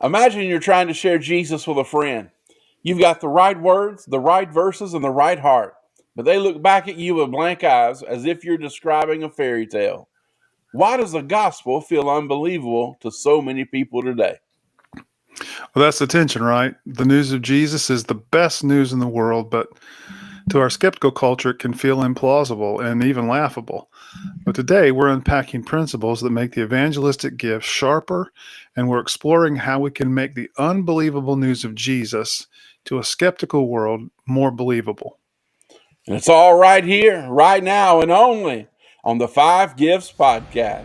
Imagine you're trying to share Jesus with a friend. You've got the right words, the right verses, and the right heart, but they look back at you with blank eyes as if you're describing a fairy tale. Why does the gospel feel unbelievable to so many people today? Well, that's the tension, right? The news of Jesus is the best news in the world, but to our skeptical culture, it can feel implausible and even laughable. But today, we're unpacking principles that make the evangelistic gift sharper, and we're exploring how we can make the unbelievable news of Jesus to a skeptical world more believable. And it's all right here, right now, and only on the Five Gifts podcast.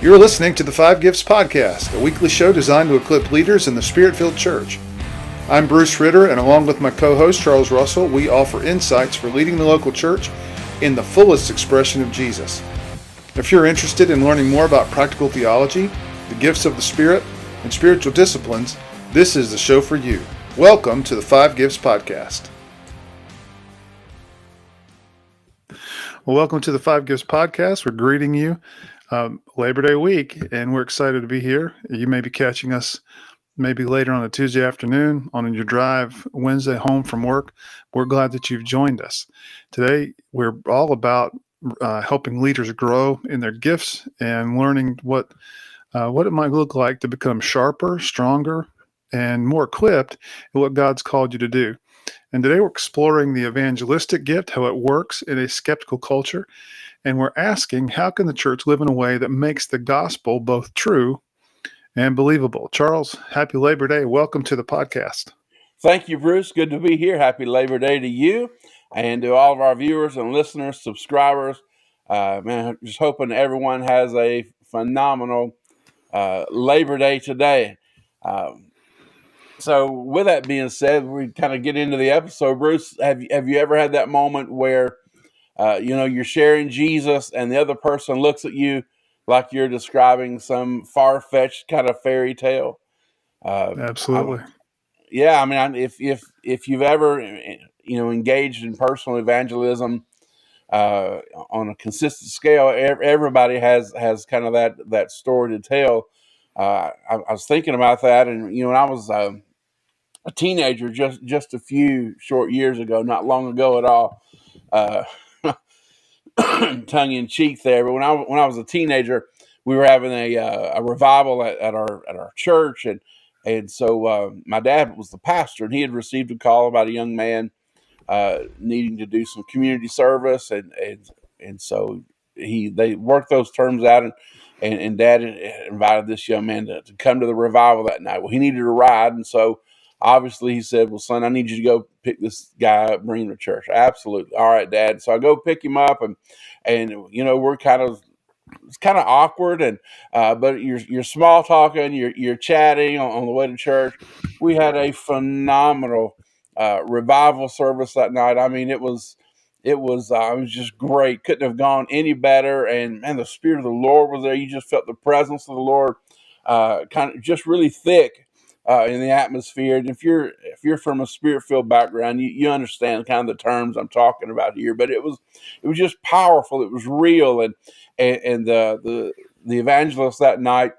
You're listening to the Five Gifts Podcast, a weekly show designed to equip leaders in the Spirit-filled church. I'm Bruce Ritter, and along with my co-host Charles Russell, we offer insights for leading the local church in the fullest expression of Jesus. If you're interested in learning more about practical theology, the gifts of the Spirit, and spiritual disciplines, this is the show for you. Welcome to the Five Gifts Podcast. Well, welcome to the Five Gifts Podcast. We're greeting you Labor Day week, and we're excited to be here. You may be catching us maybe later on a Tuesday afternoon on your drive Wednesday home from work. We're glad that you've joined us. Today, we're all about helping leaders grow in their gifts and learning what it might look like to become sharper, stronger, and more equipped in what God's called you to do. And today we're exploring the evangelistic gift, how it works in a skeptical culture. And we're asking, how can the church live in a way that makes the gospel both true and believable? Charles, happy Labor Day. Welcome to the podcast. Thank you, Bruce. Good to be here. Happy Labor Day to you and to all of our viewers and listeners, subscribers. Man, just hoping everyone has a phenomenal Labor Day today. So with that being said, we kind of get into the episode. Bruce, have you ever had that moment where you're sharing Jesus and the other person looks at you like you're describing some far-fetched kind of fairy tale? Absolutely. Yeah, I mean, if you've ever engaged in personal evangelism on a consistent scale, everybody has kind of that story to tell. I was thinking about that, and when I was a teenager, just a few short years ago, not long ago at all. Uh, Tongue in cheek there, but when I was a teenager, we were having a revival at our church, and so my dad was the pastor, and he had received a call about a young man needing to do some community service, and so they worked those terms out, and Dad invited this young man to come to the revival that night. Well, he needed a ride, and so obviously he said, "Well, son, I need you to go pick this guy up, bring him to church." Absolutely, all right, Dad. So I go pick him up, and we're it's kind of awkward, and but you're small talking, you're chatting on the way to church. We had a phenomenal revival service that night. I mean, it was just great. Couldn't have gone any better. And the Spirit of the Lord was there. You just felt the presence of the Lord, kind of just really thick in the atmosphere. And if you're from a Spirit-filled background, you understand kind of the terms I'm talking about here. But it was just powerful. It was real, and the evangelist that night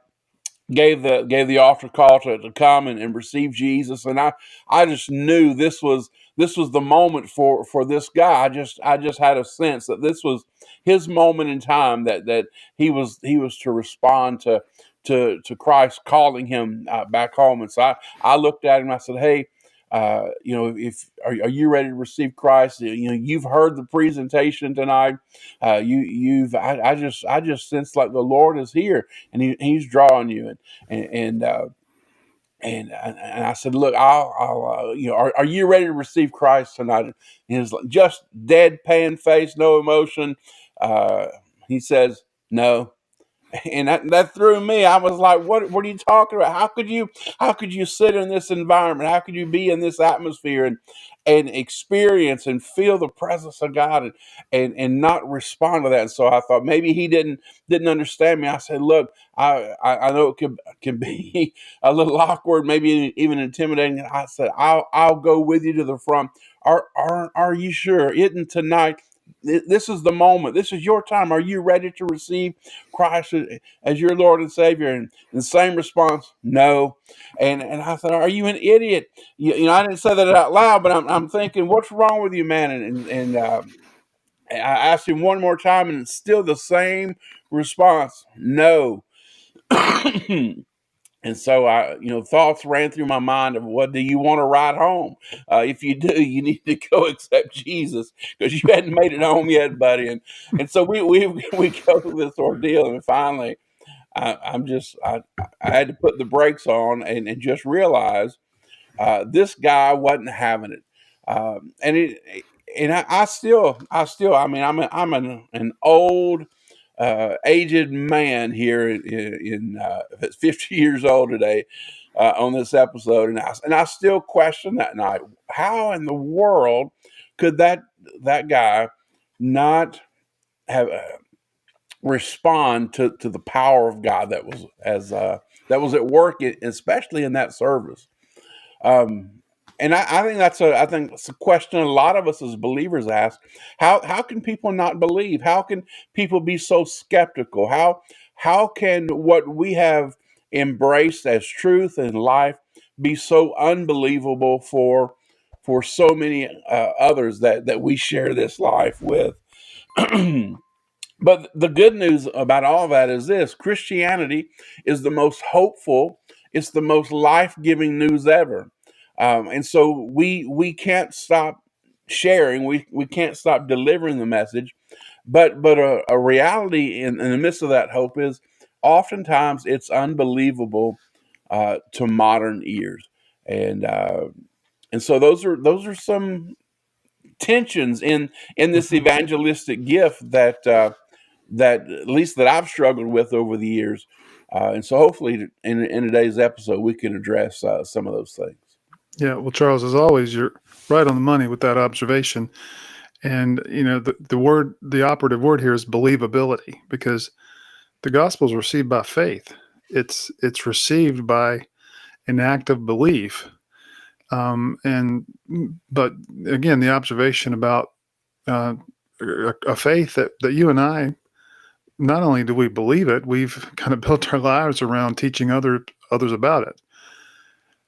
gave the altar call to come and receive Jesus, and I just knew this was the moment for this guy. I just had a sense that this was his moment in time, that he was to respond to Christ calling him back home. And so I looked at him and I said, "Hey, if are you ready to receive Christ? You've heard the presentation tonight. I just sense like the Lord is here, and he's drawing you." And I said, "Look, I'll are you ready to receive Christ tonight?" And he was like, just deadpan face, no emotion. He says, "No." And that threw me. I was like, what are you talking about? How could you sit in this environment? How could you be in this atmosphere and experience and feel the presence of God and not respond to that? And so I thought maybe he didn't understand me. I said, look, I know it can be a little awkward, maybe even intimidating. I said, I'll go with you to the front. Are you sure? Isn't tonight? This is the moment. This is your time. Are you ready to receive Christ as your Lord and Savior? And the same response, no. And I said, are you an idiot? I didn't say that out loud, but I'm thinking, what's wrong with you, man? I asked him one more time, and it's still the same response, no. And so thoughts ran through my mind of, what do you want to ride home? If you do, you need to go accept Jesus, because you hadn't made it home yet, buddy. And so we go through this ordeal, and finally, I had to put the brakes on and just realize this guy wasn't having it. And it and I mean, I'm an old, aged man here in 50 years old today, on this episode, and I still question that night. How in the world could that guy not have respond to the power of God that was at work, especially in that service? Um, and I think I think it's a question a lot of us as believers ask. How can people not believe? How can people be so skeptical? How can what we have embraced as truth and life be so unbelievable for so many others that we share this life with? But the good news about all that is this: Christianity is the most hopeful, it's the most life giving news ever. And so we can't stop sharing, we can't stop delivering the message. But a reality in the midst of that hope is oftentimes it's unbelievable to modern ears. And and so those are some tensions in this Mhm. evangelistic gift that at least that I've struggled with over the years. And so hopefully in today's episode, we can address some of those things. Yeah, well, Charles, as always, you're right on the money with that observation. And the operative word here is believability, because the gospel is received by faith. It's received by an act of belief. But again, the observation about uh, a faith that you and I, not only do we believe it, we've kind of built our lives around teaching others about it.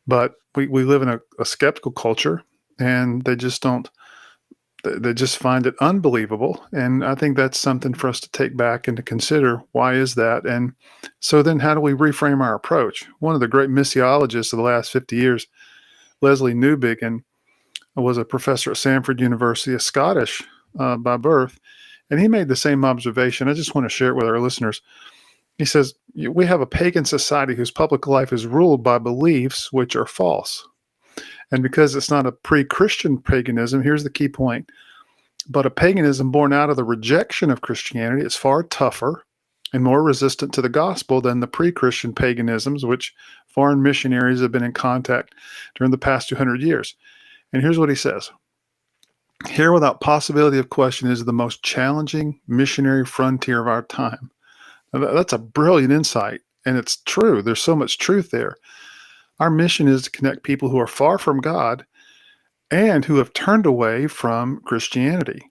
But we live in a skeptical culture, and they just don't. They just find it unbelievable, and I think that's something for us to take back and to consider. Why is that? And so then, how do we reframe our approach? One of the great missiologists of the last 50 years, Leslie Newbigin, was a professor at Stanford University, a Scottish by birth, and he made the same observation. I just want to share it with our listeners. He says, we have a pagan society whose public life is ruled by beliefs which are false. And because it's not a pre-Christian paganism, here's the key point. But a paganism born out of the rejection of Christianity is far tougher and more resistant to the gospel than the pre-Christian paganisms, which foreign missionaries have been in contact during the past 200 years. And here's what he says. Here, without possibility of question, is the most challenging missionary frontier of our time. Now, that's a brilliant insight, and it's true. There's so much truth there. Our mission is to connect people who are far from God and who have turned away from Christianity.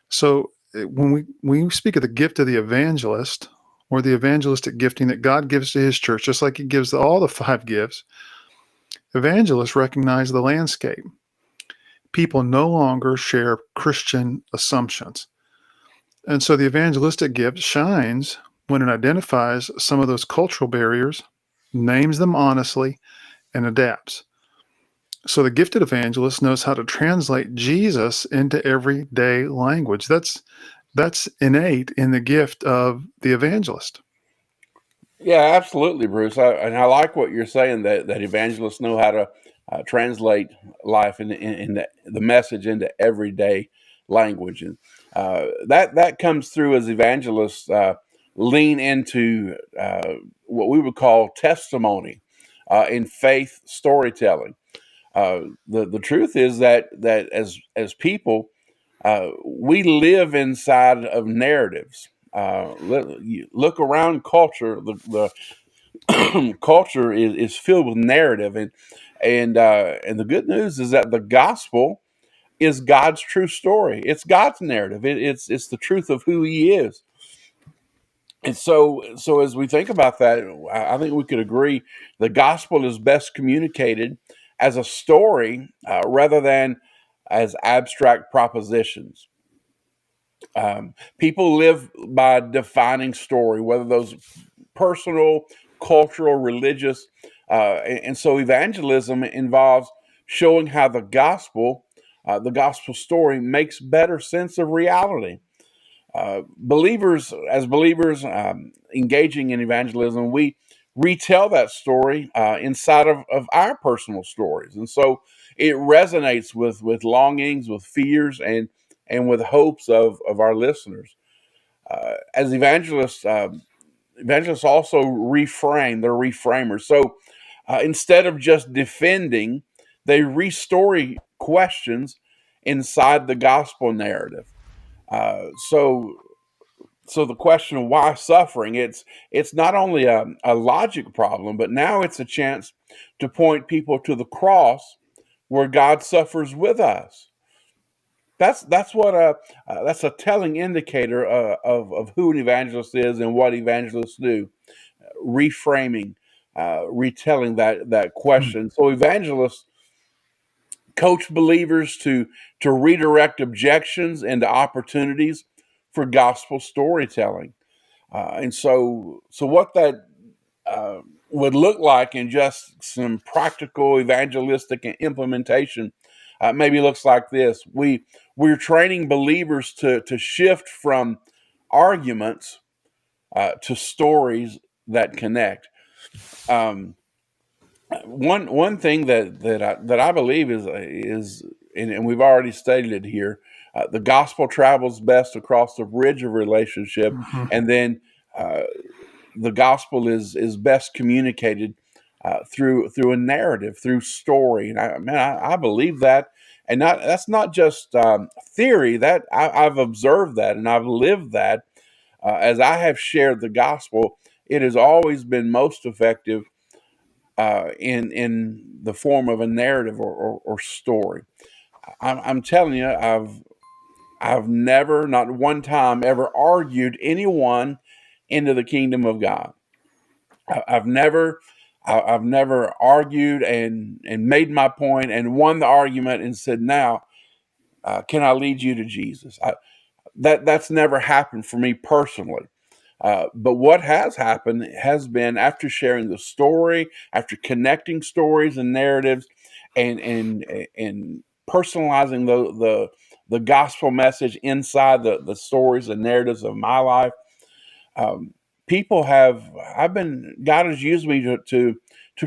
So when we speak of the gift of the evangelist, or the evangelistic gifting that God gives to his church, just like he gives all the 5 gifts, evangelists recognize the landscape. People no longer share Christian assumptions. And so the evangelistic gift shines when it identifies some of those cultural barriers, names them honestly, and adapts. So the gifted evangelist knows how to translate Jesus into everyday language. That's innate in the gift of the evangelist. Yeah, absolutely, Bruce. And I like what you're saying, that evangelists know how to translate life in the message into everyday language, and that comes through as evangelists. lean into what we would call testimony in faith storytelling. The truth is that as people, we live inside of narratives. Look around culture. The culture is filled with narrative, and the good news is that the gospel is God's true story. It's God's narrative. It's the truth of who He is. And so as we think about that, I think we could agree the gospel is best communicated as a story rather than as abstract propositions. People live by defining story, whether those personal, cultural, religious, and so evangelism involves showing how the gospel story, makes better sense of reality. Believers engaging in evangelism, we retell that story inside of our personal stories, and so it resonates with longings, with fears, and with hopes of our listeners. As evangelists also reframe. They're reframers. So instead of just defending, they restory questions inside the gospel narrative. Uh, so so the question of why suffering, it's not only a logic problem, but now it's a chance to point people to the cross where God suffers with us. That's a telling indicator of who an evangelist is and what evangelists do. Reframing, retelling that Hmm. question. So evangelists coach believers to redirect objections into opportunities for gospel storytelling. And so what that uh, would look like in just some practical evangelistic implementation maybe looks like this. We're training believers to shift from arguments to stories that connect. Um, one thing that I believe is and we've already stated it here. The gospel travels best across the bridge of relationship, Hmm. and then uh, the gospel is best communicated through a narrative, through story. And I believe that, and that's not just theory. That I've observed that, and I've lived that as I have shared the gospel. It has always been most effective in the form of a narrative or story. I'm telling you, I've never, not one time, ever argued anyone into the kingdom of God. I've never I've never argued and made my point and won the argument and said, now can I lead you to Jesus? That's never happened for me personally. But what has happened has been after sharing the story, after connecting stories and narratives, and personalizing the gospel message inside the stories and narratives of my life. Um, people have I've been God has used me to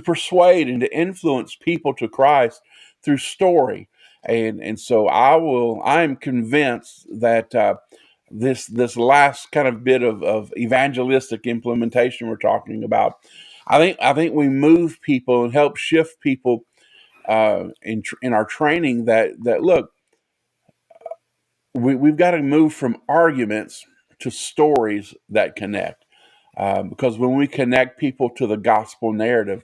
persuade and to influence people to Christ through story, and so I am convinced that this last kind of bit of evangelistic implementation we're talking about, I think we move people and help shift people in our training that look, we've got to move from arguments to stories that connect. Because when we connect people to the gospel narrative,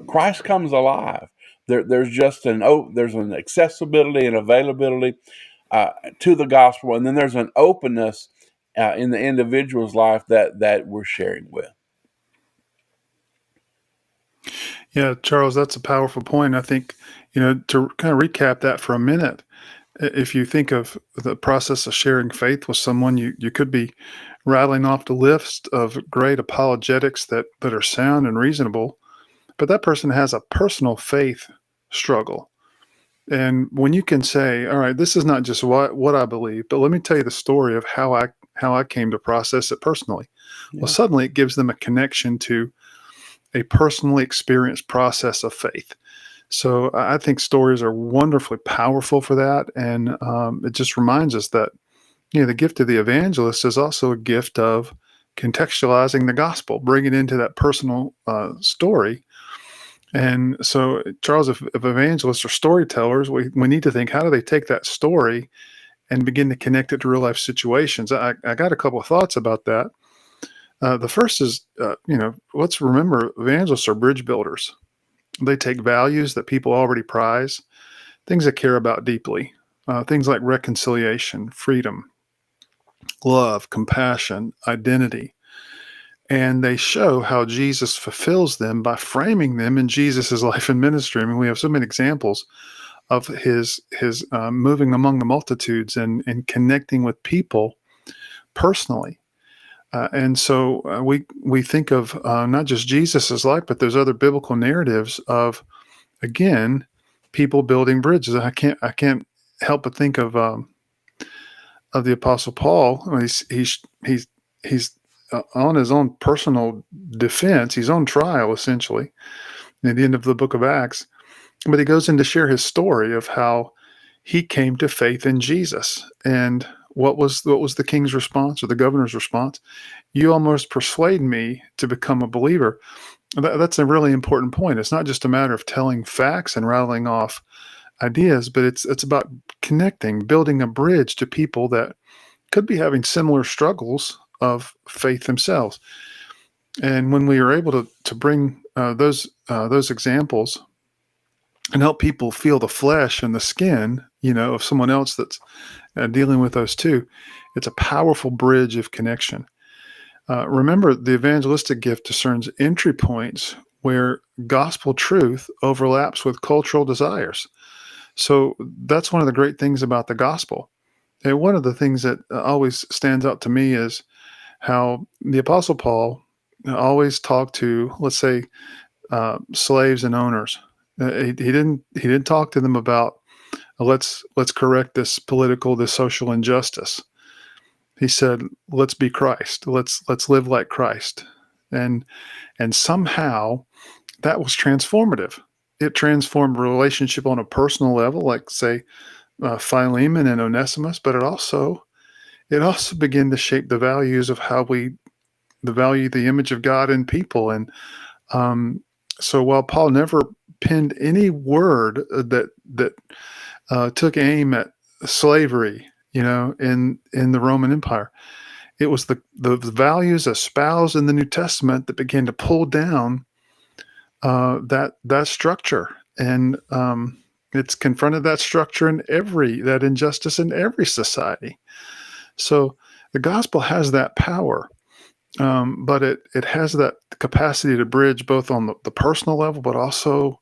Christ comes alive. There's an accessibility and availability to the gospel, and then there's an openness in the individual's life that we're sharing with. Yeah, Charles, that's a powerful point. I think, to kind of recap that for a minute, if you think of the process of sharing faith with someone, you could be rattling off the list of great apologetics that are sound and reasonable, but that person has a personal faith struggle. And when you can say, all right, this is not just what I believe, but let me tell you the story of how I came to process it personally. Well, Yeah. suddenly it gives them a connection to a personally experienced process of faith. So I think stories are wonderfully powerful for that, and it just reminds us that the gift of the evangelist is also a gift of contextualizing the gospel, bringing it into that personal story. And so, Charles, if evangelists are storytellers, we need to think, how do they take that story and begin to connect it to real life situations? I got a couple of thoughts about that. The first is, let's remember evangelists are bridge builders. They take values that people already prize, things they care about deeply, things like reconciliation, freedom, love, compassion, identity, and they show how Jesus fulfills them by framing them in Jesus's life and ministry. I mean, we have so many examples of his moving among the multitudes and connecting with people personally. And so we think of not just Jesus's life, but there's other biblical narratives of, again, people building bridges. I can't help but think of the Apostle Paul. He's on his own personal defense. He's on trial essentially at the end of the book of Acts, but he goes in to share his story of how he came to faith in Jesus. And what was the king's response or the governor's response? You almost persuade me to become a believer. That's a really important point. It's not just a matter of telling facts and rattling off ideas, but it's about connecting, building a bridge to people that could be having similar struggles of faith themselves. And when we are able to bring those examples and help people feel the flesh and the skin, of someone else that's dealing with those too, it's a powerful bridge of connection. Remember, the evangelistic gift discerns entry points where gospel truth overlaps with cultural desires. So that's one of the great things about the gospel. And one of the things that always stands out to me is how the Apostle Paul always talked to, let's say, slaves and owners. He didn't talk to them about let's correct this social injustice. He said, let's be Christ. Let's live like Christ. And somehow that was transformative. It transformed relationship on a personal level, like say Philemon and Onesimus, but it also began to shape the values of how we value the image of God in people. And so while Paul never penned any word that took aim at slavery, in the Roman Empire, it was the values espoused in the New Testament that began to pull down that structure, and it's confronted that structure that injustice in every society. So the gospel has that power, but it has that capacity to bridge both on the personal level, but also,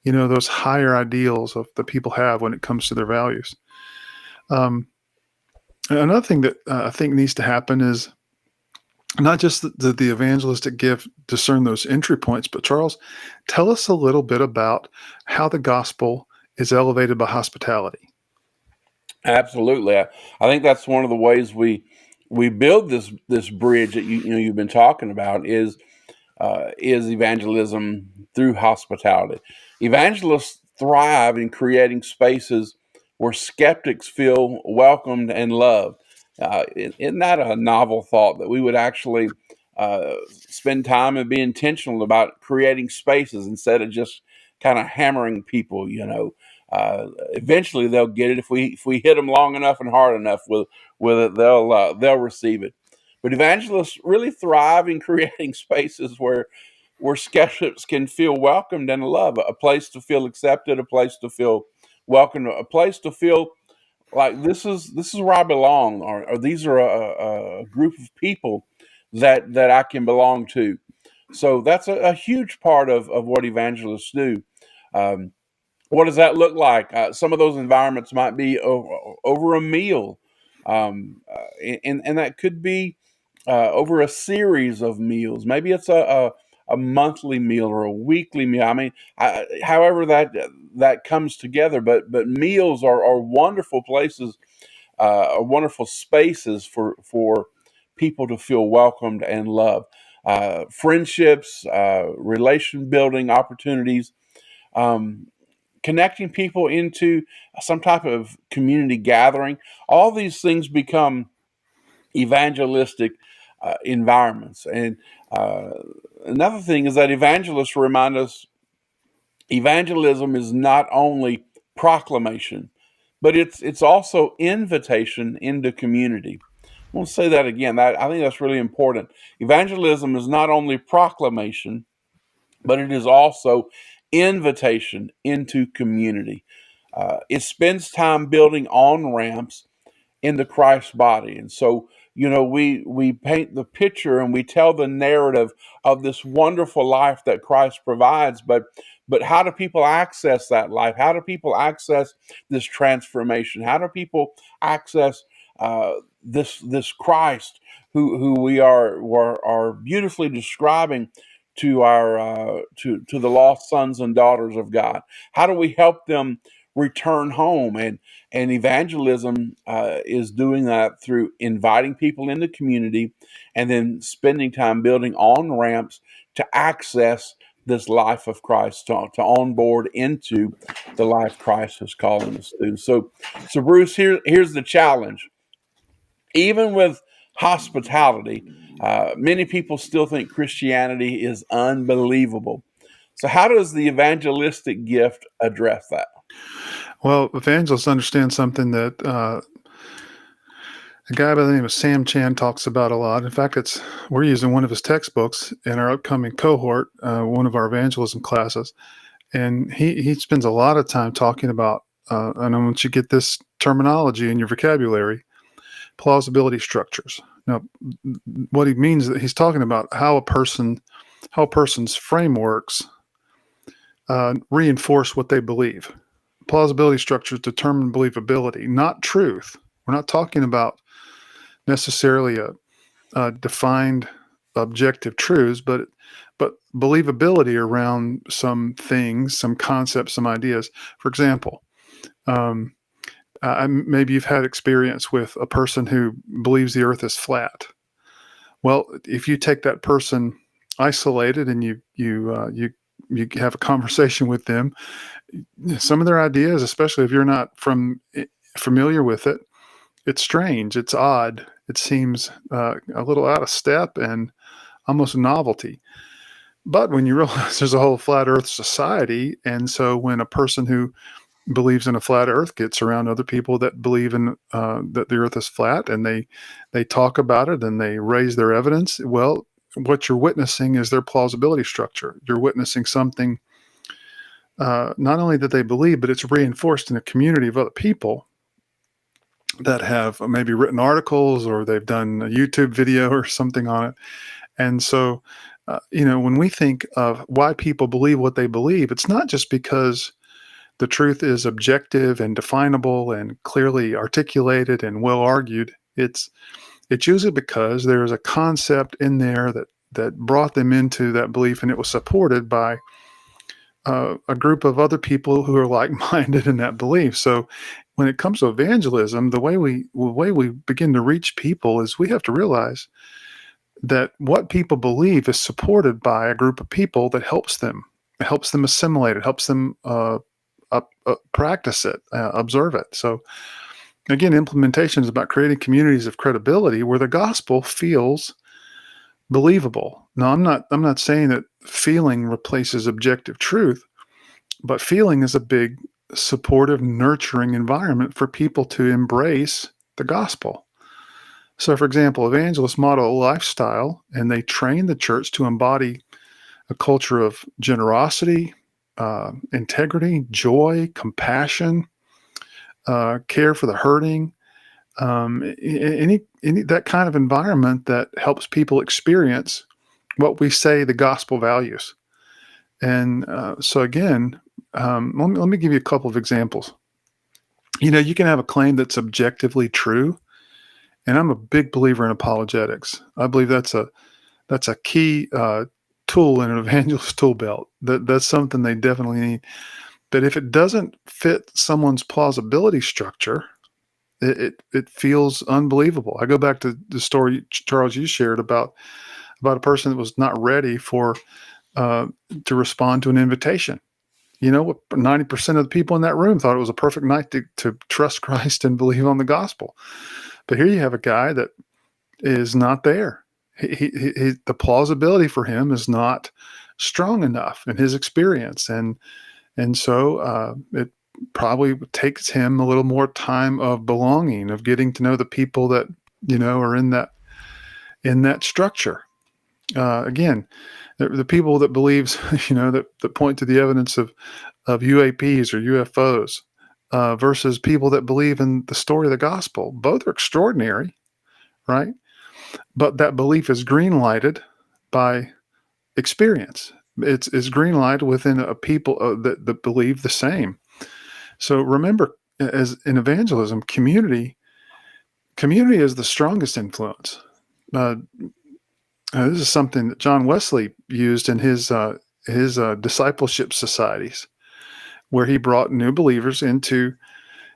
those higher ideals of the people have when it comes to their values. Another thing that I think needs to happen is not just the evangelistic gift discern those entry points, but Charles, tell us a little bit about how the gospel is elevated by hospitality. Absolutely. I think that's one of the ways we build this bridge that you've been talking about is evangelism through hospitality. Evangelists thrive in creating spaces where skeptics feel welcomed and loved. Isn't that a novel thought that we would actually spend time and be intentional about creating spaces instead of just kind of hammering people? Eventually they'll get it if we hit them long enough and hard enough with it. They'll receive it. But evangelists really thrive in creating spaces where skeptics can feel welcomed and loved, a place to feel accepted, a place to feel welcomed, a place to feel like this is where I belong, or these are a group of people that I can belong to. So that's a huge part of what evangelists do. Um, what does that look like? Some of those environments might be over a meal, and that could be over a series of meals. Maybe it's a monthly meal or a weekly meal. I mean, however that comes together. But meals are wonderful places, are wonderful spaces for people to feel welcomed and loved. Friendships, relation building opportunities. Connecting people into some type of community gathering. All these things become evangelistic environments. And another thing is that evangelists remind us evangelism is not only proclamation, but it's also invitation into community. I want to say that again. I think that's really important. Evangelism is not only proclamation, but it is also invitation into community. It spends time building on ramps in the Christ body. And so, we paint the picture and we tell the narrative of this wonderful life that Christ provides, but how do people access that life? How do people access this transformation? How do people access this Christ who we are beautifully describing to our to the lost sons and daughters of God? How do we help them return home? And evangelism is doing that through inviting people into community and then spending time building on ramps to access this life of Christ, to onboard into the life Christ is calling us to. So Bruce, here's the challenge. Even with hospitality, many people still think Christianity is unbelievable. So how does the evangelistic gift address that? Well, evangelists understand something that a guy by the name of Sam Chan talks about a lot. In fact, we're using one of his textbooks in our upcoming cohort, one of our evangelism classes, and he spends a lot of time talking about, and I want you to get this terminology in your vocabulary, plausibility structures. Now, what he means is that he's talking about how a person's frameworks reinforce what they believe. Plausibility structures determine believability, not truth. We're not talking about necessarily a defined objective truths, but believability around some things, some concepts, some ideas. For example, maybe you've had experience with a person who believes the earth is flat. Well, if you take that person isolated and you have a conversation with them, some of their ideas, especially if you're not familiar with it, it's strange, it's odd, it seems a little out of step and almost a novelty. But when you realize there's a whole flat earth society, and so when a person who believes in a flat earth gets around other people that believe in that the earth is flat, and they talk about it and they raise their evidence, well, what you're witnessing is their plausibility structure. You're witnessing something not only that they believe, but it's reinforced in a community of other people that have maybe written articles or they've done a YouTube video or something on it. And so, when we think of why people believe what they believe, it's not just because the truth is objective and definable and clearly articulated and well argued. It's usually because there is a concept in there that brought them into that belief, and it was supported by a group of other people who are like-minded in that belief. So when it comes to evangelism, the way we begin to reach people is we have to realize that what people believe is supported by a group of people that helps them assimilate it, helps them practice it, observe it. So again, implementation is about creating communities of credibility where the gospel feels believable. Now, I'm not saying that feeling replaces objective truth, but feeling is a big supportive, nurturing environment for people to embrace the gospel. So, for example, evangelists model a lifestyle, and they train the church to embody a culture of generosity, integrity, joy, compassion, care for the hurting, any that kind of environment that helps people experience what we say the gospel values. And so again, let me give you a couple of examples. You can have a claim that's objectively true, and I'm a big believer in apologetics. I believe that's a key tool in an evangelist tool belt. That's something they definitely need. But if it doesn't fit someone's plausibility structure, it feels unbelievable. I go back to the story, Charles, you shared about a person that was not ready to respond to an invitation. 90% of the people in that room thought it was a perfect night to trust Christ and believe on the gospel. But here you have a guy that is not there. the plausibility for him is not strong enough in his experience, and so it probably takes him a little more time of belonging, of getting to know the people that are in that structure. Again, the people that believes that point to the evidence of UAPs or UFOs versus people that believe in the story of the gospel. Both are extraordinary, right? But that belief is green lighted by experience. It's green lighted within a people that believe the same. So remember, as in evangelism, community is the strongest influence. This is something that John Wesley used in his discipleship societies, where he brought new believers into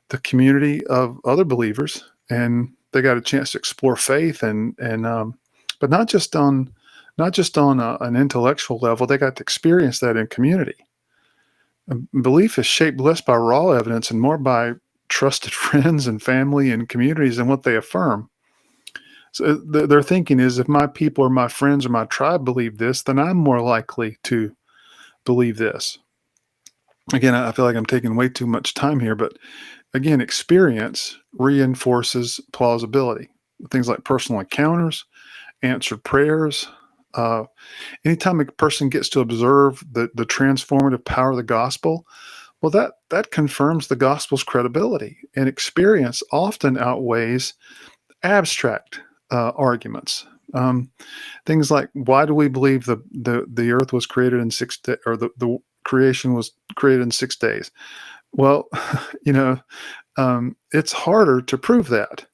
the community of other believers, and they got a chance to explore faith, but not just on an intellectual level. They got to experience that in community. Belief is shaped less by raw evidence and more by trusted friends and family and communities and what they affirm. So their thinking is, if my people or my friends or my tribe believe this, then I'm more likely to believe this. Again, I feel like I'm taking way too much time here, but again, experience reinforces plausibility. Things like personal encounters, answered prayers. Anytime a person gets to observe the transformative power of the gospel, well, that confirms the gospel's credibility. And experience often outweighs abstract arguments. Things like, why do we believe the earth was created in 6 days, or the creation was created in 6 days? Well, it's harder to prove that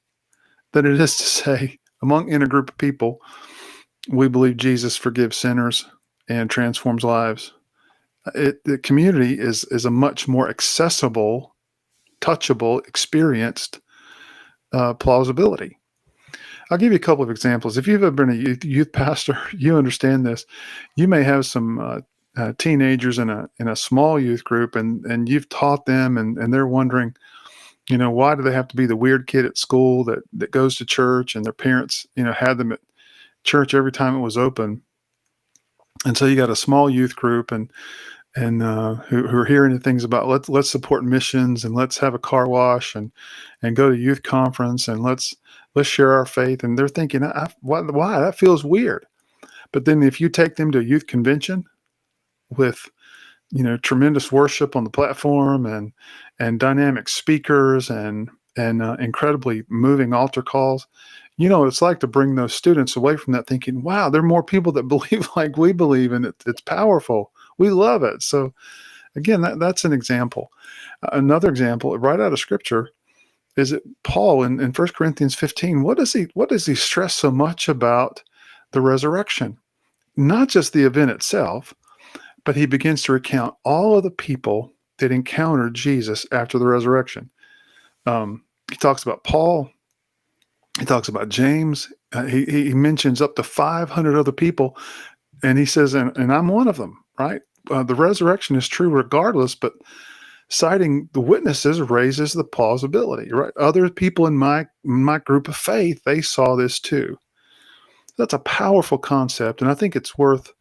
than it is to say, in a group of people, we believe Jesus forgives sinners and transforms lives. The community is a much more accessible, touchable, experienced plausibility. I'll give you a couple of examples. If you've ever been a youth pastor, you understand this. You may have some teenagers in a small youth group, and you've taught them, and they're wondering, why do they have to be the weird kid at school that goes to church, and their parents, had them at church every time it was open. And so you got a small youth group and who are hearing things about let's support missions, and let's have a car wash and go to youth conference, and let's share our faith. And they're thinking, why? That feels weird. But then if you take them to a youth convention with tremendous worship on the platform and dynamic speakers and incredibly moving altar calls, it's like to bring those students away from that thinking, wow, there are more people that believe like we believe, and it's powerful. We love it. So again, that's an example. Another example right out of Scripture is that Paul in 1 Corinthians 15, what does he stress so much about the resurrection? Not just the event itself, but he begins to recount all of the people that encountered Jesus after the resurrection. He talks about Paul. He talks about James. He mentions up to 500 other people, and he says, and I'm one of them, right? The resurrection is true regardless, but citing the witnesses raises the plausibility, right? Other people in my group of faith, they saw this too. That's a powerful concept, and I think it's worth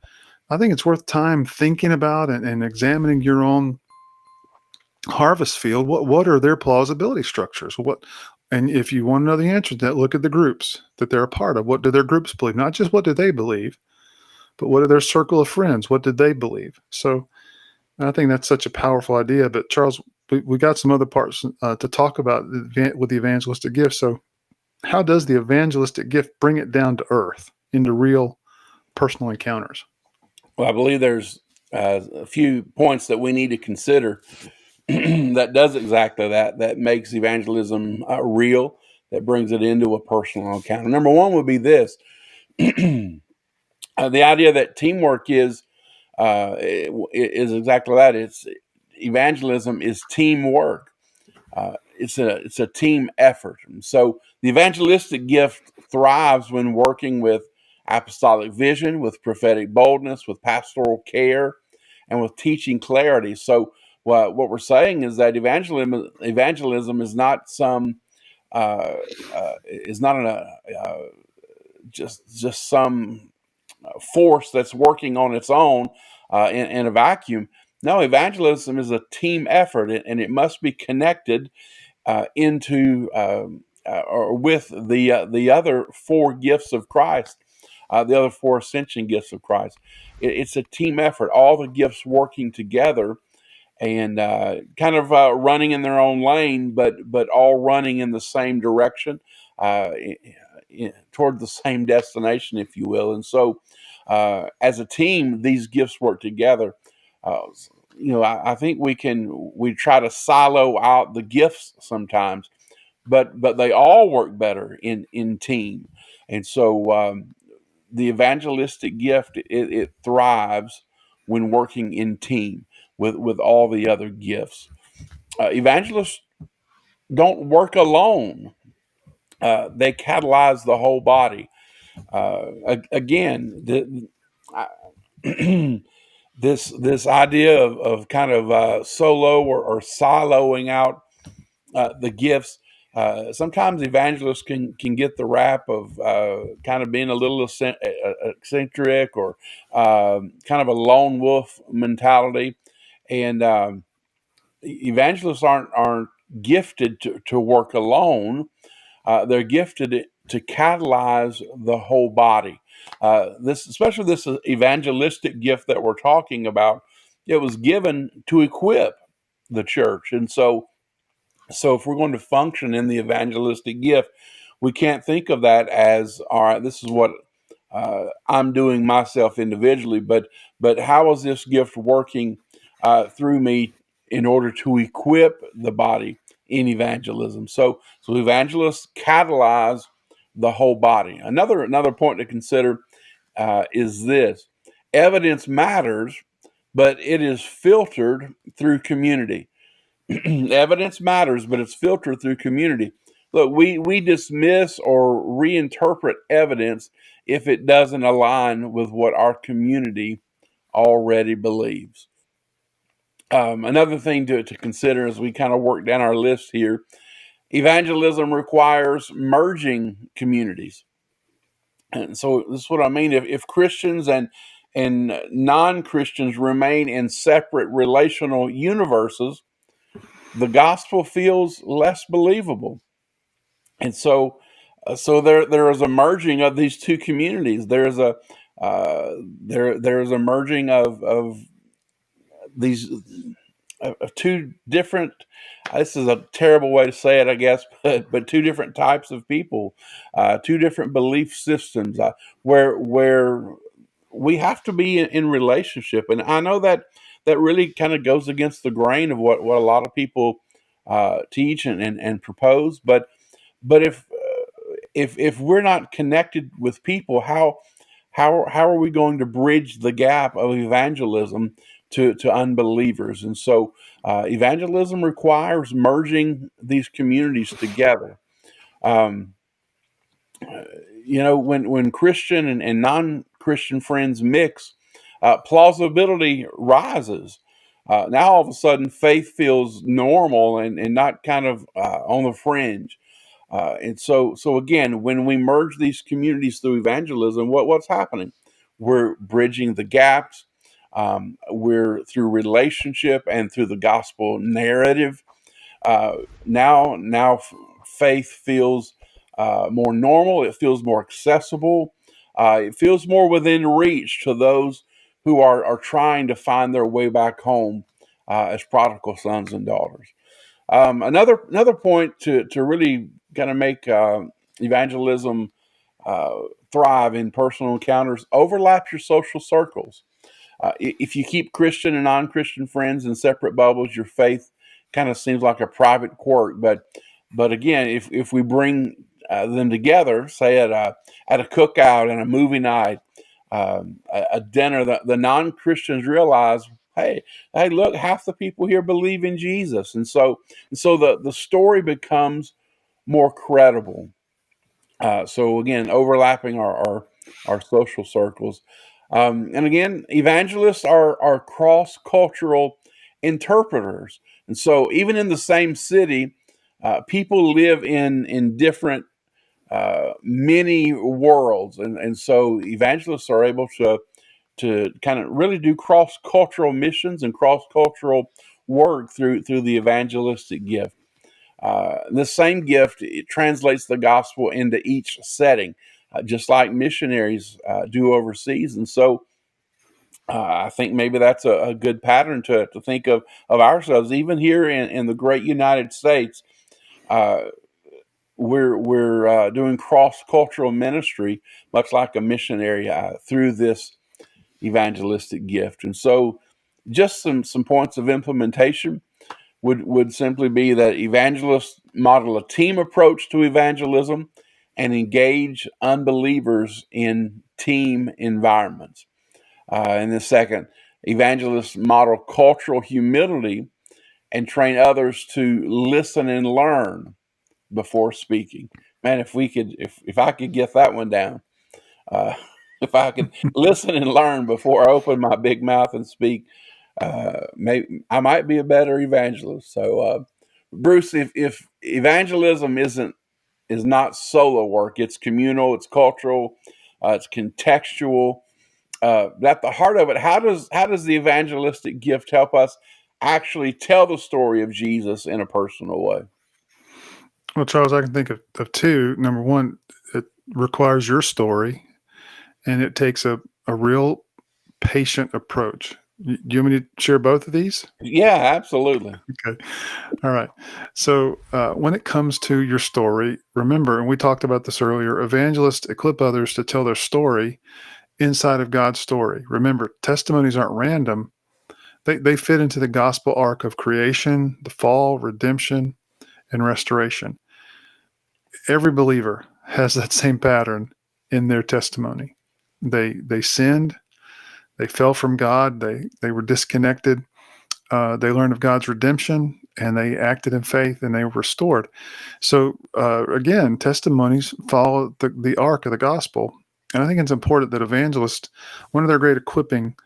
time thinking about and examining your own harvest field. What are their plausibility structures? And if you want to know the answer to that, look at the groups that they're a part of. What do their groups believe? Not just what do they believe, but what are their circle of friends? What did they believe? So I think that's such a powerful idea. But Charles, we got some other parts to talk about with the evangelistic gift. So how does the evangelistic gift bring it down to earth into real personal encounters? Well, I believe there's a few points that we need to consider that does exactly that makes evangelism real, that brings it into a personal encounter. Number one would be this. The idea that teamwork is exactly that. It's evangelism is teamwork. It's a team effort. And so the evangelistic gift thrives when working with apostolic vision, with prophetic boldness, with pastoral care, and with teaching clarity. So what we're saying is that evangelism is not some is not just some force that's working on its own in a vacuum. No, evangelism is a team effort, and it must be connected into or with the other four gifts of Christ, the other four ascension gifts of Christ. It's a team effort, all the gifts working together and kind of running in their own lane, but all running in the same direction, toward the same destination, if you will. And so, as a team, these gifts work together. Uh, I think we try to silo out the gifts sometimes, but they all work better in team. And so, the evangelistic gift it thrives when working in team with all the other gifts. Evangelists don't work alone. They catalyze the whole body. Again, this idea of kind of solo or siloing out the gifts. Sometimes evangelists can get the rap of kind of being a little eccentric or kind of a lone wolf mentality, and evangelists aren't gifted to work alone. They're gifted to catalyze the whole body. Especially this evangelistic gift that we're talking about, it was given to equip the church, and so if we're going to function in the evangelistic gift, we can't think of that as, all right, this is what I'm doing myself individually, but how is this gift working through me in order to equip the body in evangelism? So evangelists catalyze the whole body. Another point to consider is this: evidence matters, but it is filtered through community. Evidence matters, but it's filtered through community. Look, we dismiss or reinterpret evidence if it doesn't align with what our community already believes. Another thing to consider as we kind of work down our list here: evangelism requires merging communities. And so this is what I mean. If Christians and non-Christians remain in separate relational universes, the gospel feels less believable. And so there is a merging of these two communities. There is a merging of these of two different. This is a terrible way to say it, I guess, but two different types of people, two different belief systems, where we have to be in relationship. And I know that really kind of goes against the grain of what a lot of people teach and propose. But if we're not connected with people, how are we going to bridge the gap of evangelism to unbelievers? And so, evangelism requires merging these communities together. Um, when Christian and non-Christian friends mix, plausibility rises. Now all of a sudden, faith feels normal and not kind of on the fringe. And so again, when we merge these communities through evangelism, what's happening? We're bridging the gaps. We're through relationship and through the gospel narrative. Now faith feels more normal. It feels more accessible. It feels more within reach to those who are trying to find their way back home as prodigal sons and daughters. Another point to really kind of make evangelism uh, thrive in personal encounters: overlap your social circles. If you keep Christian and non-Christian friends in separate bubbles, your faith kind of seems like a private quirk. But again, if we bring them together, say at a cookout and a movie night, a dinner, the non-Christians realize, hey, look, half the people here believe in Jesus, and so the story becomes more credible. So again, overlapping our social circles. And again, evangelists are cross cultural interpreters, and so even in the same city, people live in different many worlds, and so evangelists are able to kind of really do cross-cultural missions and cross-cultural work through the evangelistic gift. This same gift, it translates the gospel into each setting, just like missionaries do overseas. And so I think maybe that's a good pattern to think of ourselves. Even here in the great United States, uh, we're doing cross-cultural ministry, much like a missionary, through this evangelistic gift. And so just some points of implementation would simply be that evangelists model a team approach to evangelism and engage unbelievers in team environments. And the second, evangelists model cultural humility and train others to listen and learn before speaking. Man, if I could get that one down, uh, if I could listen and learn before I open my big mouth and speak, maybe I might be a better evangelist. So, Bruce, if evangelism is not solo work, it's communal, it's cultural, it's contextual. At the heart of it, how does the evangelistic gift help us actually tell the story of Jesus in a personal way? Well, Charles, I can think of two. Number one, it requires your story, and it takes a real patient approach. Do you want me to share both of these? Yeah, absolutely. Okay. All right. So when it comes to your story, remember, and we talked about this earlier, evangelists equip others to tell their story inside of God's story. Remember, testimonies aren't random. They fit into the gospel arc of creation, the fall, redemption, and restoration. Every believer has that same pattern in their testimony. They sinned, they fell from God, they were disconnected, they learned of God's redemption, and they acted in faith, and they were restored. So again, testimonies follow the arc of the gospel, and I think it's important that evangelists, one of their great equipping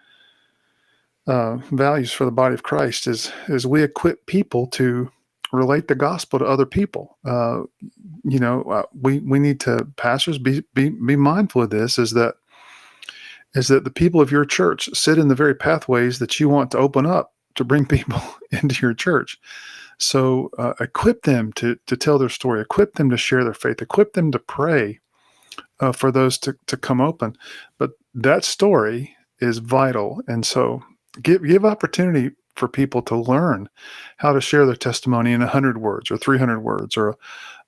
values for the body of Christ is we equip people to relate the gospel to other people. We need to, pastors, be mindful of this. Is that the people of your church sit in the very pathways that you want to open up to bring people into your church. So equip them to tell their story, equip them to share their faith, equip them to pray for those to come open. But that story is vital. And so give opportunity for people to learn how to share their testimony in 100 words or 300 words, or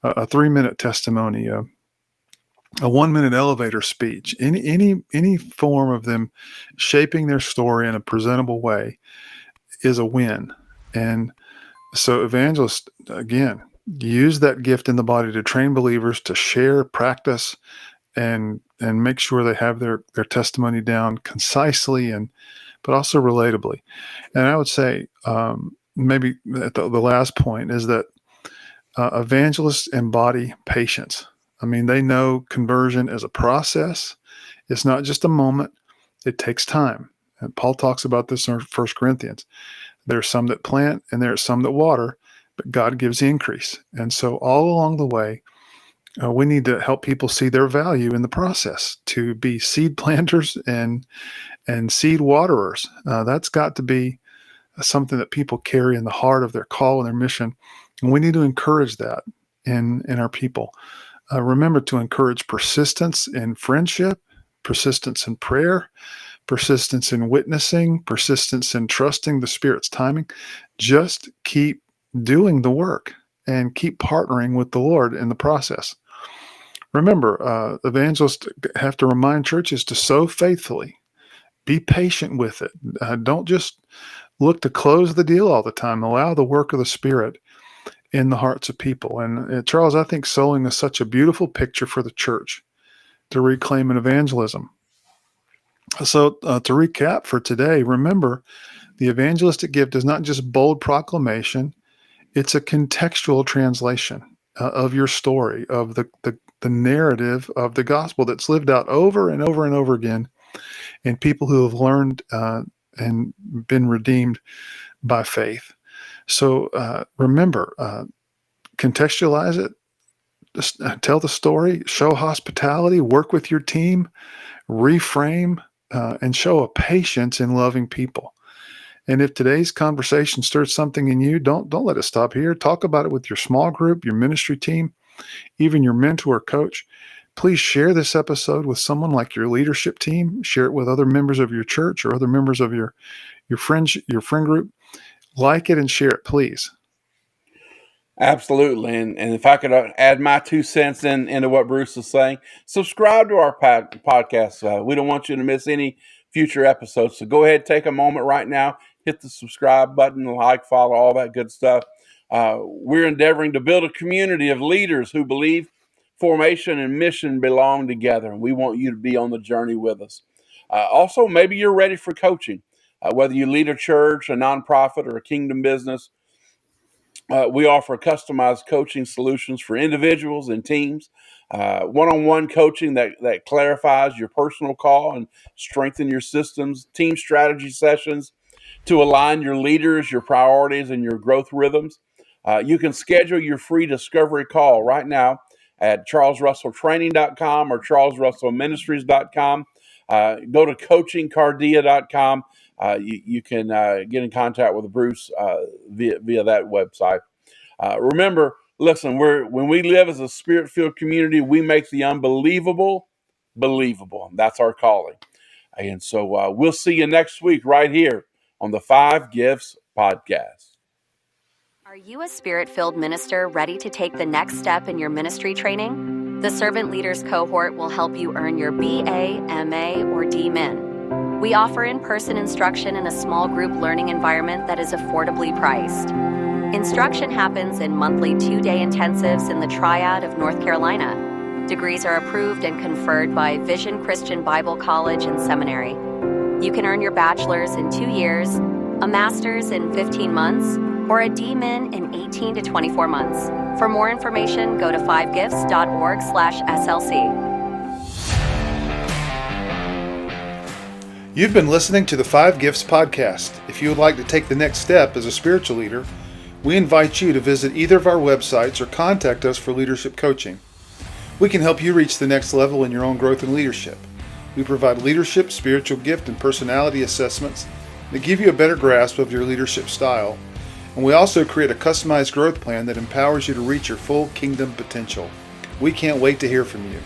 a 3-minute testimony, a 1-minute elevator speech, any form of them shaping their story in a presentable way is a win. And so evangelists, again, use that gift in the body to train believers to share, practice, and make sure they have their testimony down concisely but also relatably. And I would say maybe at the last point is that evangelists embody patience. I mean, they know conversion is a process. It's not just a moment. It takes time. And Paul talks about this in 1 Corinthians. There are some that plant and there are some that water, but God gives the increase. And so all along the way, we need to help people see their value in the process, to be seed planters and seed waterers. That's got to be something that people carry in the heart of their call and their mission. And we need to encourage that in our people. Remember to encourage persistence in friendship, persistence in prayer, persistence in witnessing, persistence in trusting the Spirit's timing. Just keep doing the work and keep partnering with the Lord in the process. Remember, evangelists have to remind churches to sow faithfully. Be patient with it. Don't just look to close the deal all the time. Allow the work of the Spirit in the hearts of people. And Charles, I think sowing is such a beautiful picture for the church to reclaim in evangelism. So to recap for today, remember, the evangelistic gift is not just bold proclamation. It's a contextual translation of your story, of the narrative of the gospel that's lived out over and over and over again in people who have learned and been redeemed by faith. So remember, contextualize it, tell the story, show hospitality, work with your team, reframe, and show a patience in loving people. And if today's conversation stirs something in you, don't let it stop here. Talk about it with your small group, your ministry team, even your mentor or coach. Please share this episode with someone like your leadership team. Share it with other members of your church or other members of your friend group. Like it and share it, please. Absolutely. And if I could add my 2 cents into what Bruce is saying, subscribe to our podcast. We don't want you to miss any future episodes. So go ahead, take a moment right now, hit the subscribe button, like, follow, all that good stuff. We're endeavoring to build a community of leaders who believe formation and mission belong together. And we want you to be on the journey with us. Also, maybe you're ready for coaching, whether you lead a church, a nonprofit, or a kingdom business. We offer customized coaching solutions for individuals and teams, one-on-one coaching that clarifies your personal call and strengthen your systems, team strategy sessions to align your leaders, your priorities, and your growth rhythms. You can schedule your free discovery call right now at charlesrusselltraining.com or charlesrussellministries.com. Go to coachingcardia.com. You can get in contact with Bruce via that website. Remember, listen, when we live as a spirit-filled community, we make the unbelievable believable. That's our calling. And so we'll see you next week right here on the Five Gifts Podcast. Are you a spirit-filled minister ready to take the next step in your ministry training? The Servant Leaders Cohort will help you earn your BA, MA, or DMin. We offer in-person instruction in a small group learning environment that is affordably priced. Instruction happens in monthly 2-day intensives in the Triad of North Carolina. Degrees are approved and conferred by Vision Christian Bible College and Seminary. You can earn your bachelor's in 2 years, a master's in 15 months, or a DMin in 18 to 24 months. For more information, go to fivegifts.org/SLC. You've been listening to the Five Gifts Podcast. If you would like to take the next step as a spiritual leader, we invite you to visit either of our websites or contact us for leadership coaching. We can help you reach the next level in your own growth and leadership. We provide leadership, spiritual gift, and personality assessments that give you a better grasp of your leadership style. And we also create a customized growth plan that empowers you to reach your full kingdom potential. We can't wait to hear from you.